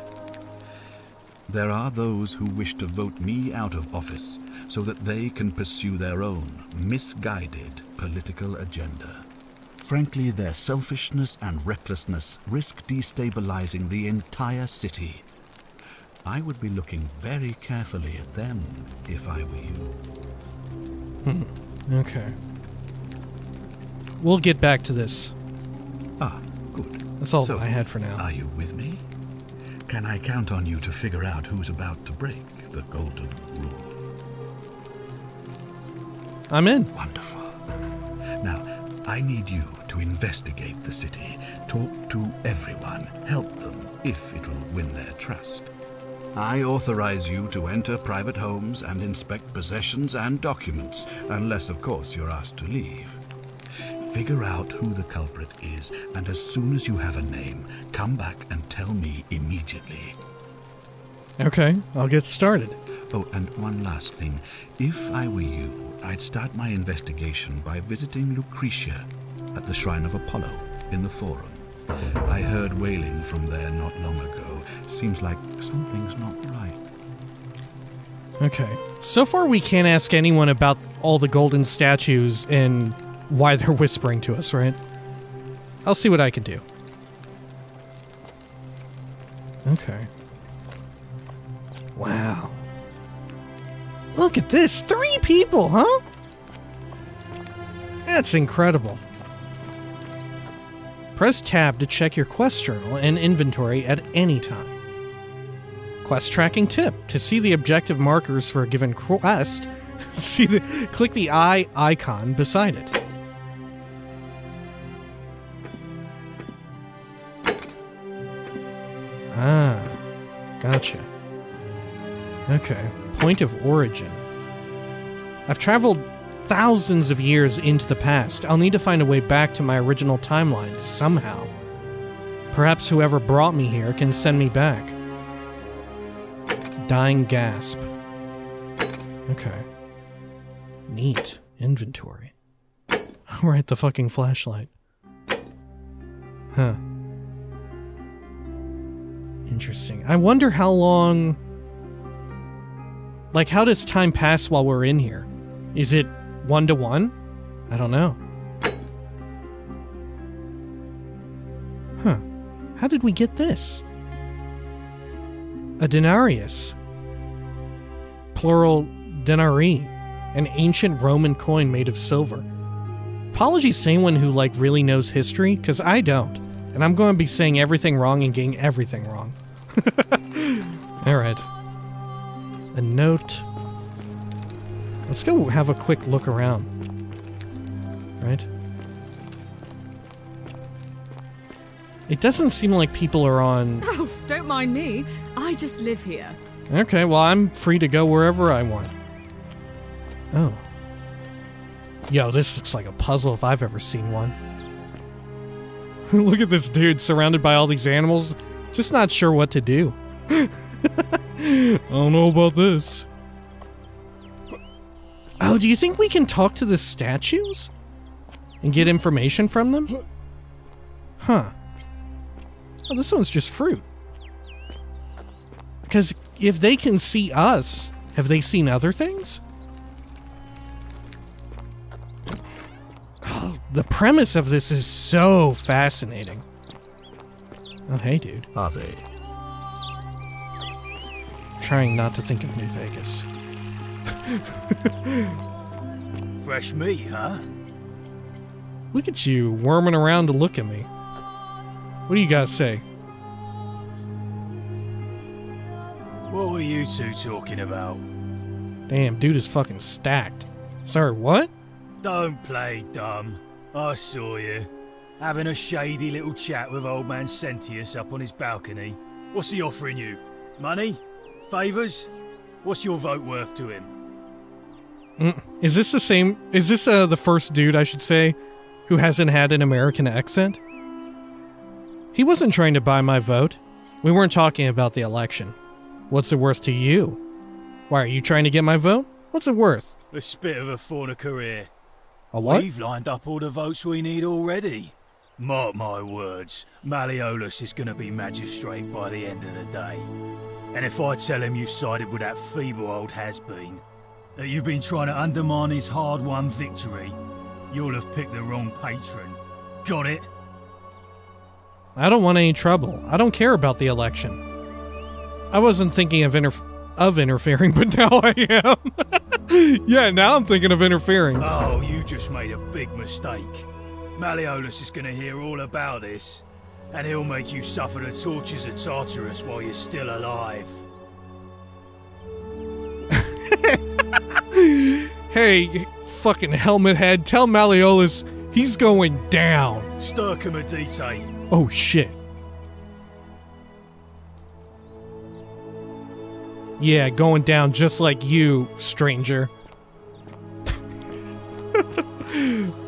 There are those who wish to vote me out of office so that they can pursue their own misguided political agenda. Frankly, their selfishness and recklessness risk destabilizing the entire city. I would be looking very carefully at them if I were you. Okay. We'll get back to this. Ah, good. That's all I had for now. Are you with me? Can I count on you to figure out who's about to break the golden rule? I'm in. Wonderful. Now, I need you to investigate the city, talk to everyone, help them if it'll win their trust. I authorize you to enter private homes and inspect possessions and documents, unless, of course, you're asked to leave. Figure out who the culprit is, and as soon as you have a name, come back and tell me immediately. Okay, I'll get started. Oh, and one last thing. If I were you, I'd start my investigation by visiting Lucretia at the Shrine of Apollo in the Forum. I heard wailing from there not long ago. Seems like something's not right. Okay. So far we can't ask anyone about all the golden statues and why they're whispering to us, right? I'll see what I can do. Okay. Wow. Look at this! 3 people, huh? That's incredible. Press tab to check your quest journal and inventory at any time. Quest tracking tip. To see the objective markers for a given quest, click the eye icon beside it. Ah, gotcha. Okay, point of origin. I've traveled thousands of years into the past. I'll need to find a way back to my original timeline somehow. Perhaps whoever brought me here can send me back. Dying gasp. Okay. Neat. Inventory. Alright, the fucking flashlight. Huh. Interesting. I wonder how long... Like, how does time pass while we're in here? Is it 1-to-1? I don't know. Huh. How did we get this? A denarius. Plural denari. An ancient Roman coin made of silver. Apologies to anyone who, like, really knows history, because I don't. And I'm going to be saying everything wrong and getting everything wrong. Alright. A note. Let's go have a quick look around. Right? It doesn't seem like people are on... Oh, don't mind me. I just live here. Okay, well, I'm free to go wherever I want. Oh. Yo, this looks like a puzzle if I've ever seen one. Look at this dude surrounded by all these animals, just not sure what to do. I don't know about this. Oh, do you think we can talk to the statues? And get information from them? Huh. Oh, this one's just fruit. Because if they can see us, have they seen other things? Oh, the premise of this is so fascinating. Oh, hey, dude. Ave. Trying not to think of New Vegas. Fresh meat, huh? Look at you, worming around to look at me. What do you guys say? What were you two talking about? Damn, dude is fucking stacked. Sorry, what? Don't play dumb. I saw you. Having a shady little chat with old man Sentius up on his balcony. What's he offering you? Money? Favours? What's your vote worth to him? Is this the same? Is this the first dude, I should say, who hasn't had an American accent? He wasn't trying to buy my vote. We weren't talking about the election. What's it worth to you? Why, are you trying to get my vote? What's it worth? A spit of a fauna career. A what? We've lined up all the votes we need already. Mark my words, Malleolus is going to be magistrate by the end of the day. And if I tell him you've sided with that feeble old has-been, that you've been trying to undermine his hard-won victory, you'll have picked the wrong patron. Got it? I don't want any trouble. I don't care about the election. I wasn't thinking of interfering, but now I am. Yeah, now I'm thinking of interfering. Oh, you just made a big mistake. Malleolus is going to hear all about this, and he'll make you suffer the tortures of Tartarus while you're still alive. Hey, fucking helmet head, tell Malleolus he's going down. Stircum Adite. Oh shit. Yeah, going down just like you, stranger.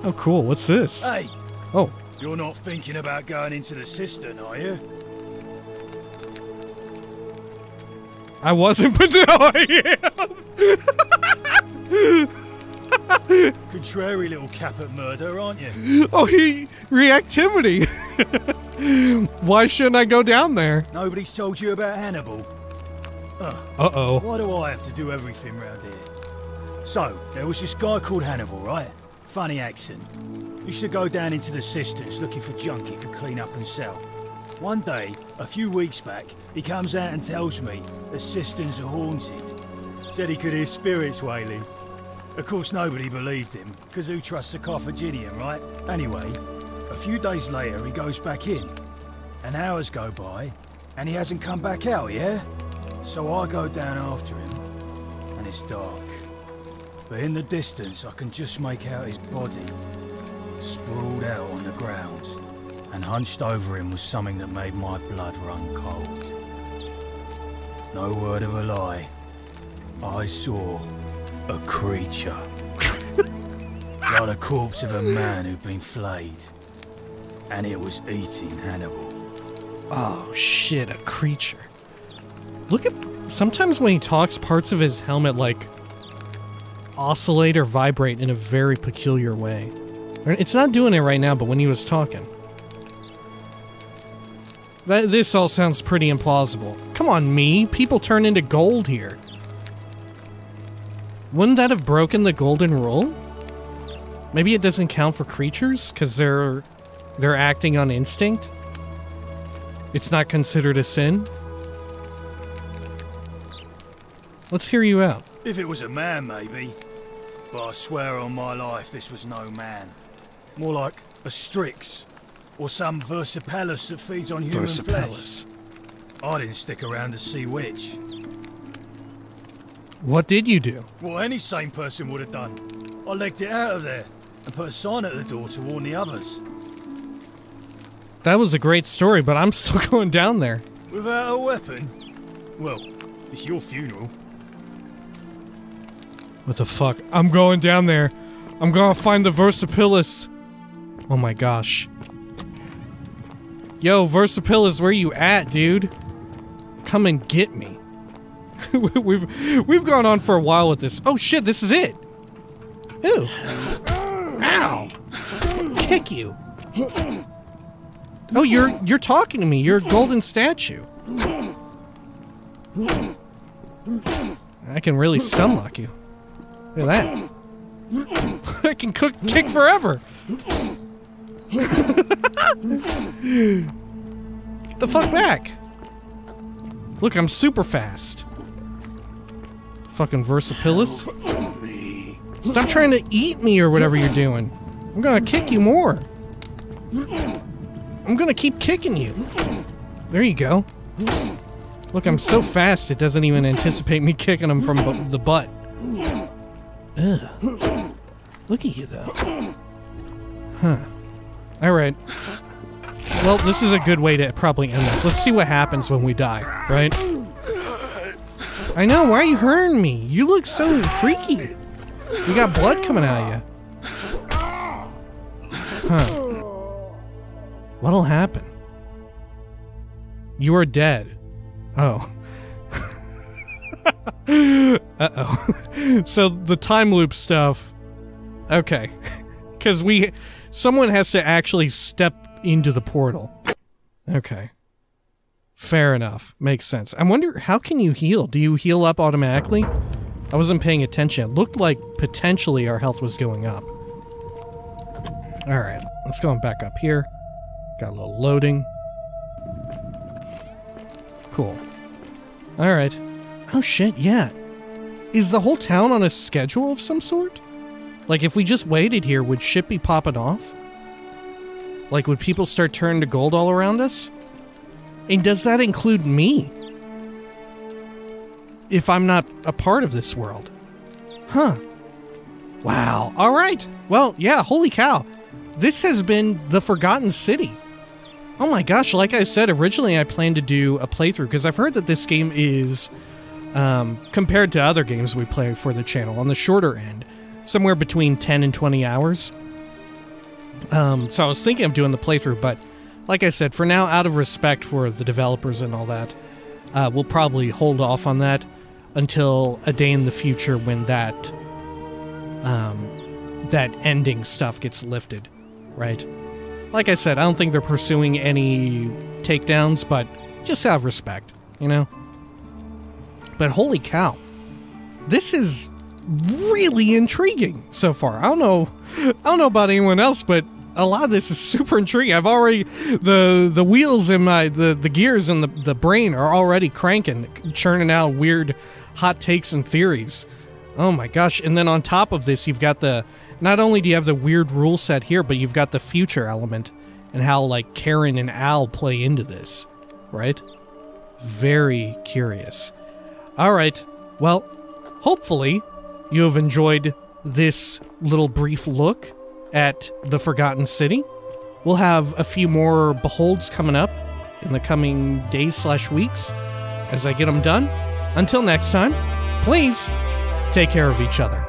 Oh, cool. What's this? Hey! Oh. You're not thinking about going into the cistern, are you? I wasn't, but now I am! Contrary little cap at murder, aren't you? Oh, reactivity! Why shouldn't I go down there? Nobody's told you about Hannibal. Uh-oh. Why do I have to do everything round here? So, there was this guy called Hannibal, right? Funny accent. Used to go down into the cisterns looking for junk he could clean up and sell. One day, a few weeks back, he comes out and tells me the cisterns are haunted. Said he could hear spirits wailing. Of course, nobody believed him, because who trusts a Carthaginian, right? Anyway, a few days later, he goes back in. And hours go by, and he hasn't come back out, yeah? So I go down after him, and it's dark. But in the distance, I can just make out his body, sprawled out on the ground, and hunched over him was something that made my blood run cold. No word of a lie, I saw a creature. Like the corpse of a man who'd been flayed, and it was eating Hannibal. Oh shit, a creature. Look at... Sometimes when he talks, parts of his helmet, like, oscillate or vibrate in a very peculiar way. It's not doing it right now, but when he was talking. This all sounds pretty implausible. Come on, me. People turn into gold here. Wouldn't that have broken the golden rule? Maybe it doesn't count for creatures, because they're acting on instinct? It's not considered a sin? Let's hear you out. If it was a man, maybe. But I swear on my life this was no man. More like a Strix. Or some Versipellus that feeds on human flesh. I didn't stick around to see which. What did you do? What any sane person would have done. I legged it out of there and put a sign at the door to warn the others. That was a great story, but I'm still going down there. Without a weapon? Well, it's your funeral. What the fuck? I'm going down there. I'm gonna find the Versipellus. Oh my gosh. Yo, Versapillis, where you at, dude? Come and get me. We've gone on for a while with this. Oh shit, this is it. Ew. Ow. Kick you. Oh, you're talking to me. You're a golden statue. I can really stun lock you. Look at that. I can kick forever. Get the fuck back. Look, I'm super fast. Fucking Versapillis. Stop trying to eat me or whatever you're doing. I'm gonna kick you more. I'm gonna keep kicking you. There you go. Look, I'm so fast it doesn't even anticipate me kicking him from the butt. Ugh. Look at you, though. Huh. Alright. Well, this is a good way to probably end this. Let's see what happens when we die, right? I know, why are you hurting me? You look so freaky. You got blood coming out of you. Huh. What'll happen? You are dead. Oh. Uh-oh. So the time loop stuff... Okay. Because someone has to actually step into the portal. Okay. Fair enough. Makes sense. I wonder, how can you heal? Do you heal up automatically? I wasn't paying attention. It looked like potentially our health was going up. Alright, let's go back up here. Got a little loading. Cool. Alright. Oh shit, yeah. Is the whole town on a schedule of some sort? Like, if we just waited here, would shit be popping off? Like, would people start turning to gold all around us? And does that include me? If I'm not a part of this world? Huh. Wow. Alright. Well, yeah, holy cow. This has been the Forgotten City. Oh my gosh, like I said, originally I planned to do a playthrough, because I've heard that this game is, compared to other games we play for the channel, on the shorter end. Somewhere between 10 and 20 hours. So I was thinking of doing the playthrough, but like I said, for now, out of respect for the developers and all that, we'll probably hold off on that until a day in the future when that ending stuff gets lifted, right? Like I said, I don't think they're pursuing any takedowns, but just out of respect, you know? But holy cow. This is really intriguing so far. I don't know about anyone else, but a lot of this is super intriguing. I've already, the wheels in the gears in the brain are already cranking, churning out weird hot takes and theories. Oh my gosh. And then on top of this, you've got not only do you have the weird rule set here, but you've got the future element and how, like, Karen and Al play into this, right? Very curious. All right. Well, hopefully you have enjoyed this little brief look at the Forgotten City. We'll have a few more beholds coming up in the coming days/weeks as I get them done. Until next time, please take care of each other.